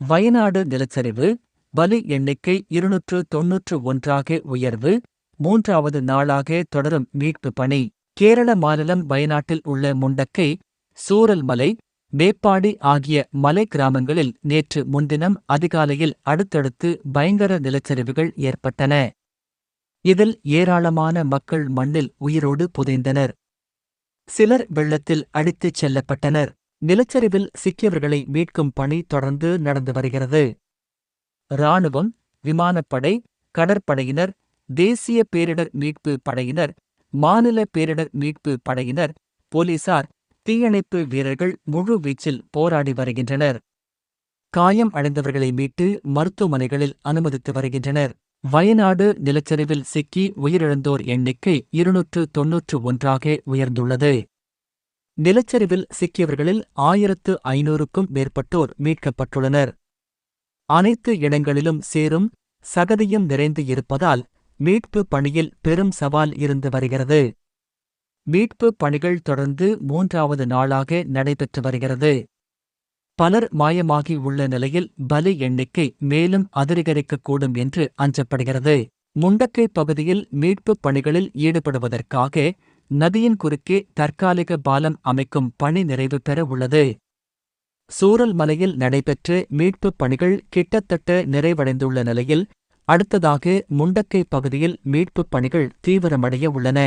வயநாடு நிலச்சரிவு பலி எண்ணிக்கை 291ஆக உயர்வு 3வது நாளாக தொடரும் மீட்பு பணி. கேரள மாநிலம் வயநாட்டில் உள்ள முண்டக்கை, சூரல்மலை, மேப்பாடி ஆகிய மலை கிராமங்களில் நேற்று முன்தினம் அதிகாலையில் அடுத்தடுத்து பயங்கர நிலச்சரிவுகள் ஏற்பட்டன. இதில் ஏராளமான மக்கள் மண்ணில் உயிரோடு புதைந்தனர். சிலர் வெள்ளத்தில் அடித்துச் செல்லப்பட்டனர். நிலச்சரிவில் சிக்கியவர்களை மீட்கும் பணி தொடர்ந்து நடந்து வருகிறது. இராணுவம், விமானப்படை, கடற்படையினர், தேசிய பேரிடர் மீட்பு படையினர், மாநில பேரிடர் மீட்பு படையினர், போலீசார், தீயணைப்பு வீரர்கள் முழு வீச்சில் போராடி வருகின்றனர். காயம் அடைந்தவர்களை மீட்டு மருத்துவமனைகளில் அனுமதித்து வருகின்றனர். வயநாடு நிலச்சரிவில் சிக்கி உயிரிழந்தோர் எண்ணிக்கை 291ஆக உயர்ந்துள்ளது. நிலச்சரிவில் சிக்கியவர்களில் 1500க்கும் மேற்பட்டோர் மீட்கப்பட்டுள்ளனர். அனைத்து இடங்களிலும் சேரும் சகதியும் நிறைந்து இருப்பதால் மீட்பு பணியில் பெரும் சவால் இருந்து வருகிறது. மீட்பு பணிகள் தொடர்ந்து 3வது நாளாக நடைபெற்று வருகிறது. பலர் மாயமாகி உள்ள நிலையில் பலி எண்ணிக்கை மேலும் அதிகரிக்கக்கூடும் என்று அஞ்சப்படுகிறது. முண்டக்கை பகுதியில் மீட்புப் பணிகளில் ஈடுபடுவதற்காக நதியின் குறுக்கே தற்காலிக பாலம் அமைக்கும் பணி நிறைவு பெற உள்ளது. சூரல்மலையில் நடைபெற்ற மீட்புப் பணிகள் கிட்டத்தட்ட நிறைவடைந்துள்ள நிலையில் அடுத்ததாக முண்டக்கை பகுதியில் மீட்புப் பணிகள் தீவிரமடைய உள்ளன.